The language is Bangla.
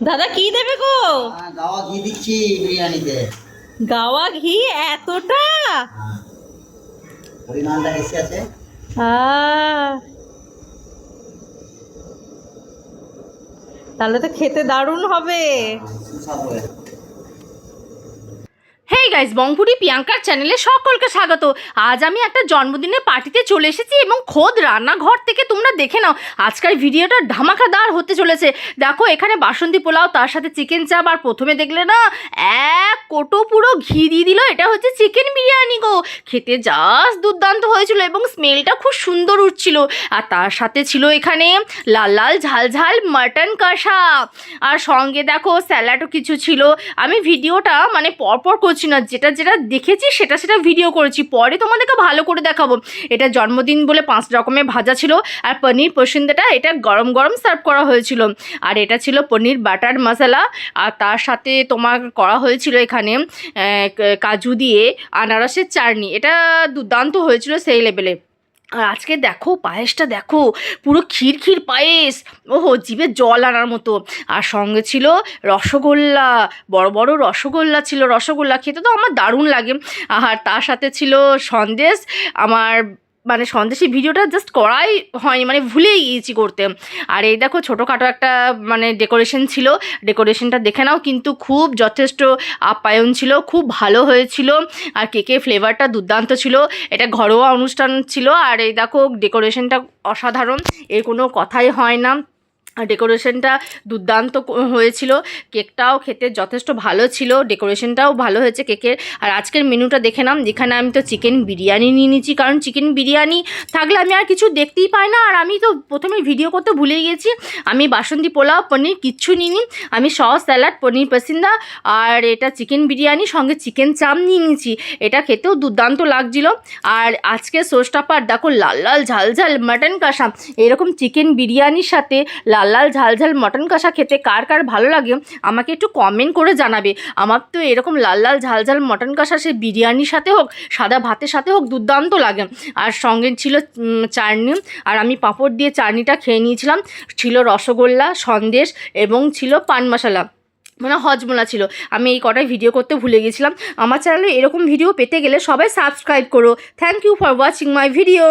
দাদা কি দেবে গো? গাওয়া ঘি দিচ্ছি বিরিয়ানিতে। গাওয়া ঘি এতটা? পরিমাণটা বেশি আছে। তাহলে তো খেতে দারুণ হবে। সুস্বাদু হবে। হেই গাইস, বংপুরি প্রিয়াঙ্কার চ্যানেলে সকলকে স্বাগত। আজ আমি একটা জন্মদিনের পার্টিতে চলে এসেছি এবং খোদ রান্নাঘর থেকে তোমরা দেখে নাও আজকের ভিডিওটা ধামাকাদার হতে চলেছে। দেখো এখানে বাসন্তী পোলাও, তার সাথে চিকেন চাপ, আর প্রথমে দেখলে না এক কোটো পুরো ঘি দিয়ে দিল। এটা হচ্ছে চিকেন বিরিয়ানি গো। খেতে জাস্ট দুর্দান্ত হয়েছিল এবং স্মেলটা খুব সুন্দর উঠছিল। আর তার সাথে ছিল এখানে লাল লাল ঝাল ঝাল মাটন কষা, আর সঙ্গে দেখো স্যালাডও কিছু ছিল। আমি ভিডিওটা মানে পরপর করছি না, যেটা যেটা দেখেছি সেটা সেটা ভিডিও করেছি, পরে তোমাদেরকে ভালো করে দেখাবো। এটা জন্মদিন বলে 5 রকমের ভাজা ছিল, আর পনির পসিন্দাটা এটা গরম গরম সার্ভ করা হয়েছিল। আর এটা ছিল পনির বাটার মশলা, আর তার সাথে তোমার করা হয়েছিল এখানে কাজু দিয়ে আনারসের চাটনি। এটা দুর্দান্ত হয়েছিল সেই লেভেলে। আর আজকে দেখো পায়েসটা দেখো, পুরো ক্ষীর ক্ষীর পায়েস, ওহো জিভে জল আনার মতো। আর সঙ্গে ছিল রসগোল্লা, বড় বড় রসগোল্লা ছিল। রসগোল্লা খেতে তো আমার দারুণ লাগে। আর তার সাথে ছিল সন্দেশ। আমার মানে সন্দেশের ভিডিওটা জাস্ট করাই হয়নি, মানে ভুলেই গিয়েছি করতে। আর এই দেখো ছোটোখাটো একটা মানে ডেকোরেশন ছিল, ডেকোরেশনটা দেখে নাও, কিন্তু খুব যথেষ্ট আপ্যায়ন ছিল, খুব ভালো হয়েছিল। আর কেকের ফ্লেভারটা দুর্দান্ত ছিল। এটা ঘরোয়া অনুষ্ঠান ছিল। আর এই দেখো ডেকোরেশনটা অসাধারণ, এর কোনো কথাই হয় না। ডেকোরেশনটা দুর্দান্ত হয়েছিল। কেকটাও খেতে যথেষ্ট ভালো ছিল, ডেকোরেশনটাও ভালো হয়েছে কেকের। আর আজকের মেনুটা দেখে নাম, যেখানে আমি তো চিকেন বিরিয়ানি নিয়ে নিচ্ছি, কারণ চিকেন বিরিয়ানি থাকলে আমি আর কিছু দেখতেই পাই না। আর আমি তো প্রথমে ভিডিও করতে ভুলে গিয়েছি, আমি বাসন্তী পোলাও পনির কিচ্ছু নিইনি, আমি সস স্যালাড পনির পসিন্দা আর এটা চিকেন বিরিয়ানি সঙ্গে চিকেন চাপ নিয়ে নিয়েছি। এটা খেতেও দুর্দান্ত লাগছিল। আর আজকে সোস্টাপার দেখো লাল লাল ঝাল ঝাল মাটন কষা। এরকম চিকেন বিরিয়ানির সাথে লাল লাল ঝাল ঝাল মটন কষা খেতে কার কার ভালো লাগে আমাকে একটু কমেন্ট করে জানাবে। আমার তো এরকম লাল লাল ঝাল ঝাল মটন কষা সে বিরিয়ানির সাথে হোক, সাদা ভাতের সাথে হোক, দুর্দান্ত লাগে। আর সঙ্গে ছিল চাটনি, আর আমি পাঁপড় দিয়ে চাটনিটা খেয়ে নিয়েছিলাম। ছিল রসগোল্লা, সন্দেশ এবং ছিল পান মশলা, মানে হজমোলা ছিল। আমি এই কটাই ভিডিও করতে ভুলে গেছিলাম। আমার চ্যানেলে এরকম ভিডিও পেতে গেলে সবাই সাবস্ক্রাইব করো। Thank you for watching my video.